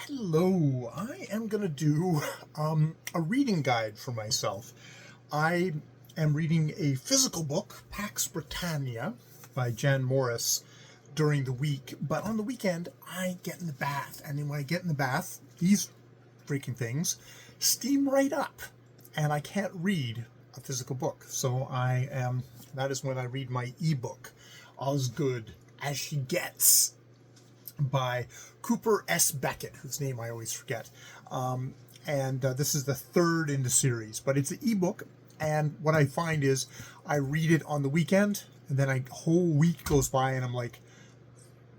Hello, I am going to do a reading guide for myself. I am reading a physical book, Pax Britannia, by Jan Morris, during the week, but on the weekend I get in the bath, and then when I get in the bath, these freaking things steam right up, and I can't read a physical book, so that is when I read my ebook, Osgood As She Gets, by Cooper S. Beckett, whose name I always forget. This is the third in the series, but it's an ebook. And what I find is I read it on the weekend, and then a whole week goes by, and I'm like,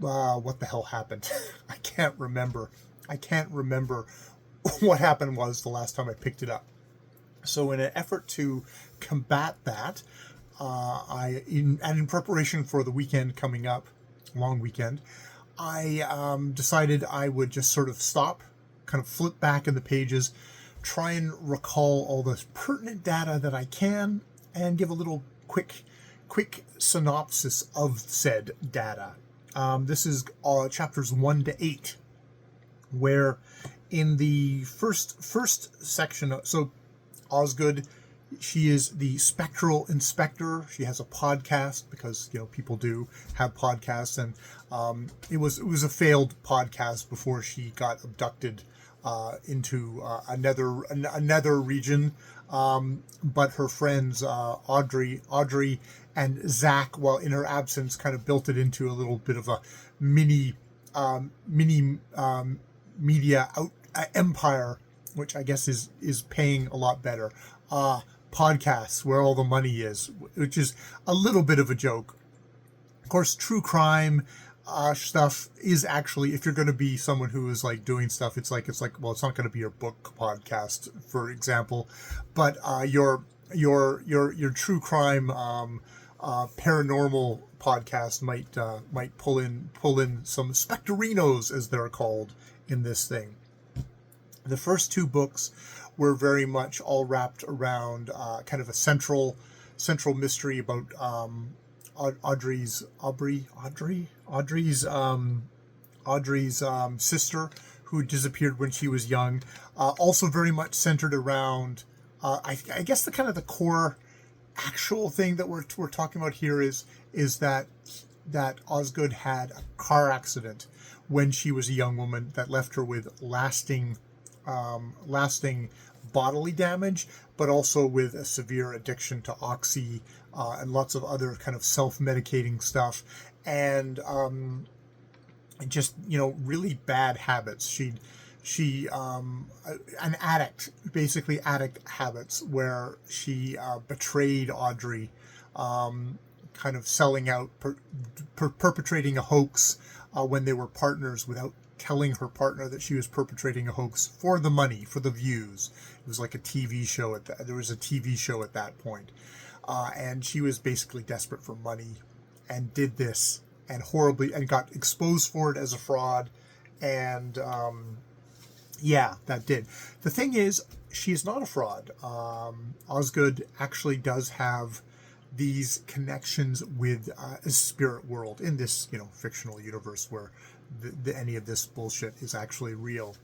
what the hell happened? I can't remember what happened was the last time I picked it up. So in an effort to combat that, in preparation for the weekend coming up, long weekend, I decided I would just sort of stop, kind of flip back in the pages, try and recall all the pertinent data that I can, and give a little quick synopsis of said data. This is chapters 1 to 8, where in the first section, so Osgood, she is the spectral inspector. She has a podcast because people do have podcasts, and it was a failed podcast before she got abducted into another region. But her friends Audrey and Zach, while in her absence, kind of built it into a little bit of a mini media empire, which I guess is paying a lot better. Podcasts where all the money is, which is a little bit of a joke. Of course, true crime stuff is actually, if you're going to be someone who is like doing stuff, it's like well, it's not going to be your book podcast, for example, but your true crime paranormal podcast might pull in some spectorinos, as they're called in this thing. The first two books were very much all wrapped around kind of a central mystery about Audrey's sister, who disappeared when she was young. Also very much centered around I guess the core actual thing that we're talking about here is that Osgood had a car accident when she was a young woman that left her with lasting bodily damage, but also with a severe addiction to oxy and lots of other kind of self-medicating stuff, and just really bad habits. She an addict, basically addict habits, where she betrayed Audrey, kind of selling out, perpetrating a hoax when they were partners without telling her partner that she was perpetrating a hoax for the money, for the views. It was like a TV show there was a TV show at that point. And she was basically desperate for money and did this and got exposed for it as a fraud. And that did. The thing is, she is not a fraud. Osgood actually does have these connections with a spirit world in this, fictional universe where any of this bullshit is actually real.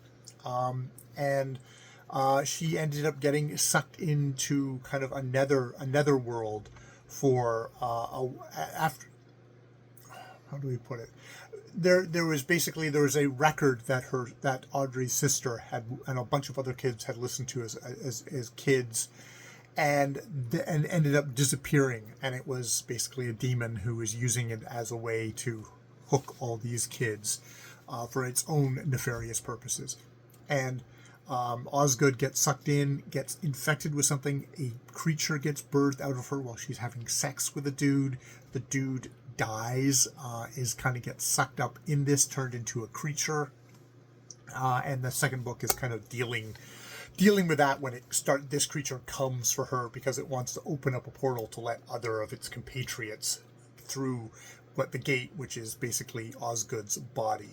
She ended up getting sucked into kind of another world for after. How do we put it? There was a record that Audrey's sister had, and a bunch of other kids had listened to as kids, and ended up disappearing. And it was basically a demon who was using it as a way to hook all these kids for its own nefarious purposes. And Osgood gets sucked in, gets infected with something. A creature gets birthed out of her while she's having sex with a dude. The dude dies, gets sucked up in this, turned into a creature. And the second book is kind of dealing with that when this creature comes for her because it wants to open up a portal to let other of its compatriots through the gate, which is basically Osgood's body.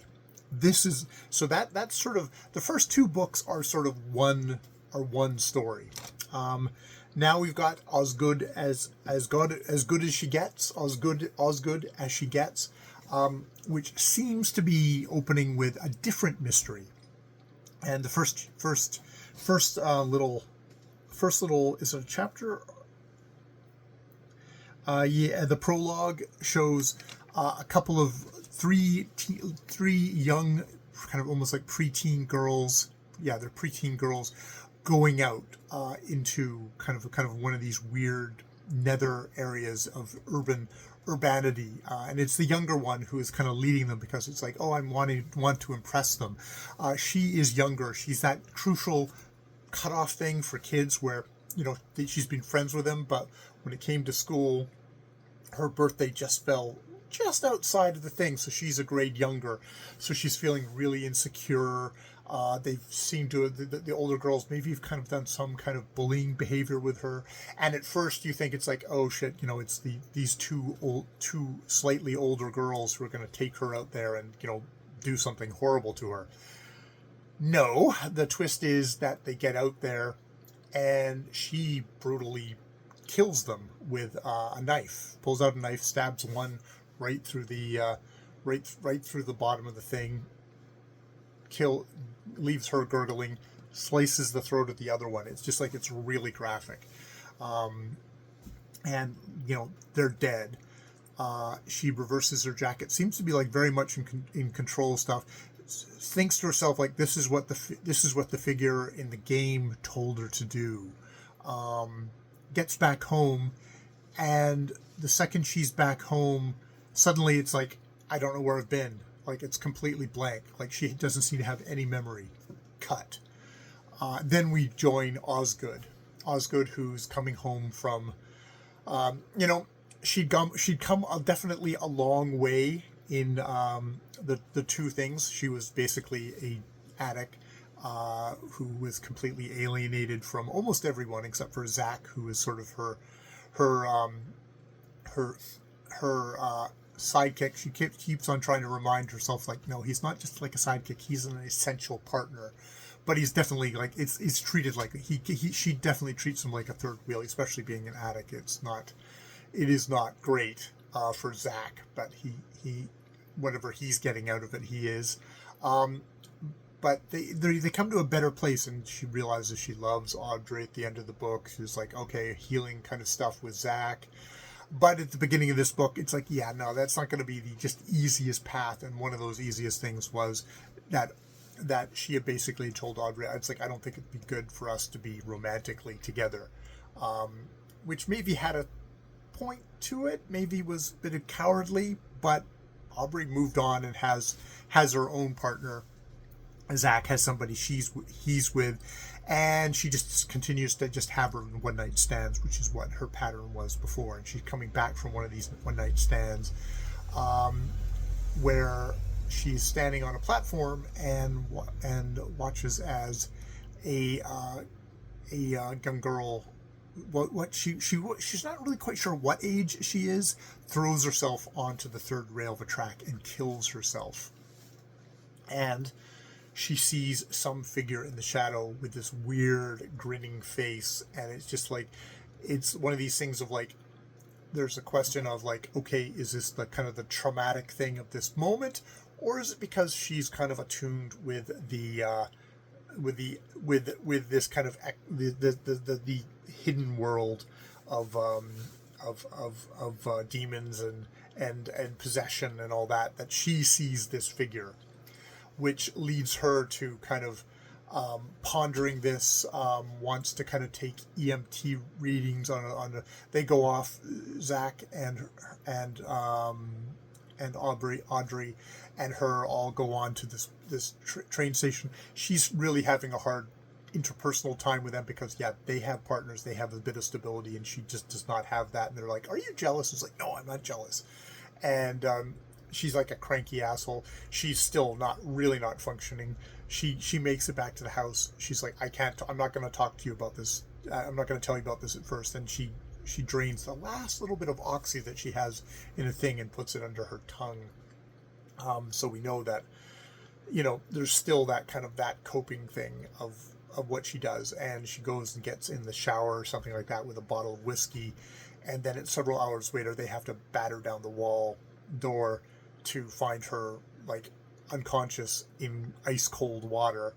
That's sort of the first two books are sort of one story. Now we've got Osgood as good as she gets, Osgood as she gets, which seems to be opening with a different mystery. And the first little is it a chapter? Yeah, the prologue shows a couple of three young, kind of almost like preteen girls. Yeah, they're preteen girls going out into kind of one of these weird nether areas of urbanity, and it's the younger one who is kind of leading them because it's like, oh, want to impress them. She is younger. She's that crucial cutoff thing for kids where she's been friends with him, but when it came to school, her birthday just fell just outside of the thing, so she's a grade younger, so she's feeling really insecure. They seem to, the older girls maybe have kind of done some kind of bullying behavior with her, and at first you think it's like, oh shit, it's these two slightly older girls who are going to take her out there and do something horrible to her. No, the twist is that they get out there and she brutally kills them with a knife. Pulls out a knife, stabs one right through the right through the bottom of the thing. Leaves her gurgling, slices the throat of the other one. It's just like, it's really graphic, and they're dead. She reverses her jacket. Seems to be like very much in control of stuff. Thinks to herself like, this is what the figure in the game told her to do. Gets back home, and the second she's back home, suddenly it's like, I don't know where I've been. Like, it's completely blank. Like, she doesn't seem to have any memory. Cut. Then we join Osgood, who's coming home from, she'd come definitely a long way in the two things. She was basically a addict who was completely alienated from almost everyone except for Zach, who is sort of her sidekick. She keeps on trying to remind herself, like, no, he's not just like a sidekick, he's an essential partner. But he's definitely like, it's treated like she definitely treats him like a third wheel, especially being an addict. It is not great for Zach, but he whatever he's getting out of it, he is. But they come to a better place, and she realizes she loves Audrey at the end of the book. She's like, okay, healing kind of stuff with Zach. But at the beginning of this book, it's like, yeah, no, that's not going to be the just easiest path. And one of those easiest things was that she had basically told Audrey, it's like, I don't think it'd be good for us to be romantically together, which maybe had a point to it, maybe was a bit cowardly, but Aubrey moved on and has her own partner. Zach has somebody he's with, and she just continues to just have her one night stands, which is what her pattern was before. And she's coming back from one of these one night stands, where she's standing on a platform and watches as a young girl, she's not really quite sure what age she is, throws herself onto the third rail of a track and kills herself. And she sees some figure in the shadow with this weird grinning face, and it's just like, it's one of these things of like, there's a question of like, okay, is this the kind of the traumatic thing of this moment, or is it because she's kind of attuned with this kind of the hidden world of demons and possession and all that she sees this figure, which leads her to kind of pondering this, wants to kind of take EMT readings on they go off, Zach and Audrey and her all go on to this train station. She's really having a hard interpersonal time with them because, yeah, they have partners, they have a bit of stability, and she just does not have that. And they're like, are you jealous? It's like, no, I'm not jealous. And she's like a cranky asshole. She's still not functioning. She makes it back to the house. She's like, I'm not going to talk to you about this. I'm not going to tell you about this at first. And she drains the last little bit of oxy that she has in a thing and puts it under her tongue. So we know that, there's still that kind of that coping thing of what she does. And she goes and gets in the shower or something like that with a bottle of whiskey. And then several hours later, they have to batter down the door to find her like unconscious in ice cold water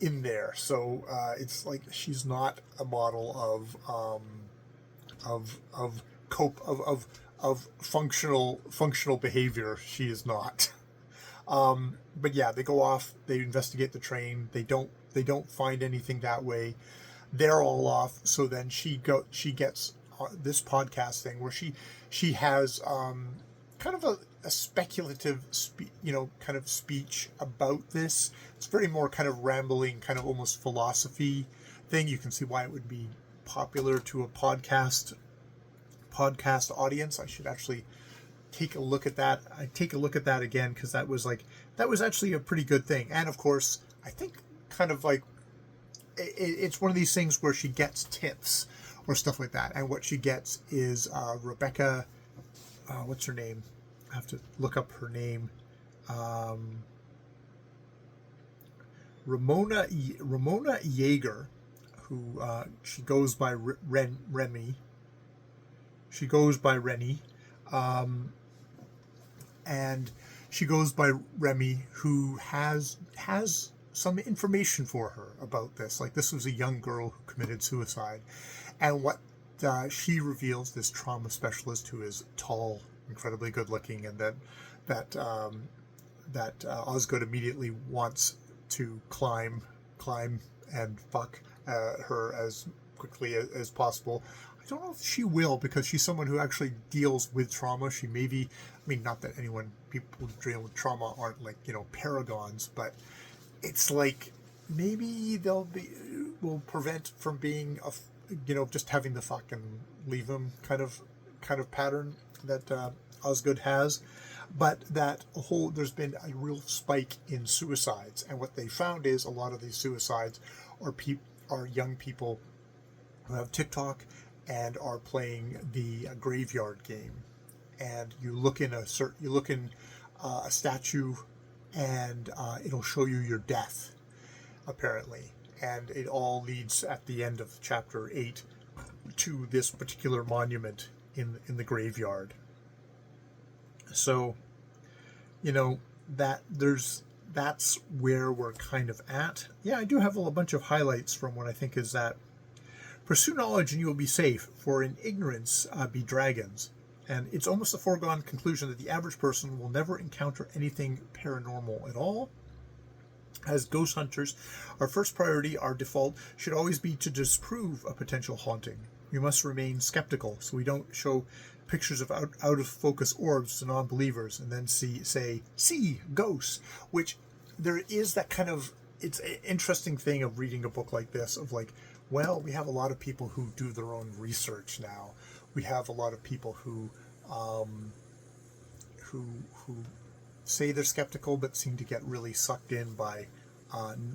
in there. So it's like she's not a model of cope of functional behavior. She is not. But yeah, they go off. They investigate the train. They don't find anything that way. They're all off. So then she gets this podcast thing where she has kind of a speculative kind of speech about this. It's very more kind of rambling, kind of almost philosophy thing. You can see why it would be popular to a podcast audience. I should actually take a look at that. I take a look at that again, because that was actually a pretty good thing. And of course, I think kind of like it's one of these things where she gets tips or stuff like that, and what she gets is Rebecca. What's her name? I have to look up her name. Ramona Yeager, who she goes by Remy. She goes by Rennie, and she goes by Remy, who has some information for her about this. Like, this was a young girl who committed suicide, and what she reveals, this trauma specialist who is tall, incredibly good looking, and that Osgood immediately wants to climb and fuck her as quickly as possible. I don't know if she will, because she's someone who actually deals with trauma. She maybe, I mean, not that people dealing with trauma aren't like, paragons, but it's like maybe will prevent from being just having the fuck and leave him kind of pattern that Osgood has. But there's been a real spike in suicides, and what they found is a lot of these suicides are young people who have TikTok and are playing the graveyard game. And you look in a statue, and it'll show you your death, apparently. And it all leads at the end of chapter 8 to this particular monument in the graveyard. So, that's where we're kind of at. Yeah, I do have a bunch of highlights from what I think is that pursue knowledge and you will be safe, for in ignorance be dragons. And it's almost a foregone conclusion that the average person will never encounter anything paranormal at all. As ghost hunters, our first priority, our default, should always be to disprove a potential haunting. We must remain skeptical, so we don't show pictures of out of focus orbs to non-believers and then see ghosts, which there is that kind of, it's an interesting thing of reading a book like this, of like, well, we have a lot of people who do their own research now. We have a lot of people who say they're skeptical but seem to get really sucked in by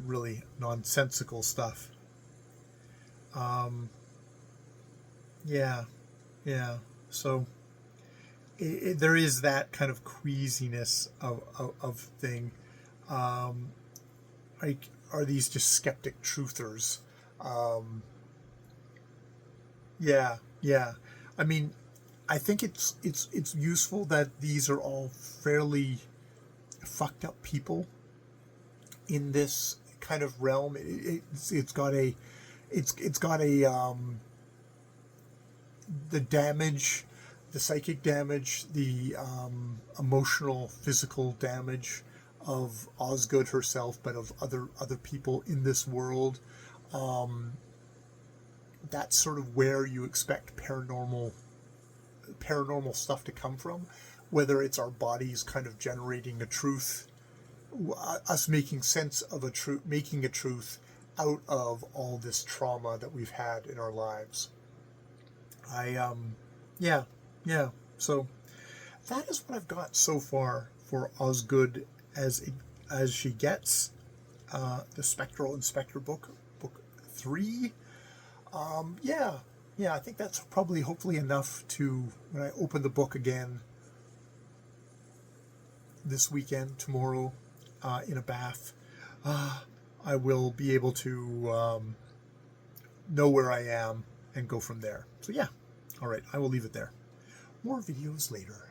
really nonsensical stuff. So there is that kind of queasiness of thing. Like, are these just skeptic truthers? I mean, I think it's useful that these are all fairly fucked up people in this kind of realm. It's got a the damage, the psychic damage, the emotional, physical damage of Osgood herself, but of other people in this world. That's sort of where you expect paranormal stuff to come from, whether it's our bodies kind of generating a truth, us making sense of making a truth out of all this trauma that we've had in our lives. So that is what I've got so far for Osgood as she gets, the Spectral Inspector book 3. I think that's probably hopefully enough to, when I open the book again this weekend, tomorrow, in a bath, I will be able to know where I am and go from there. So yeah, all right, I will leave it there. More videos later.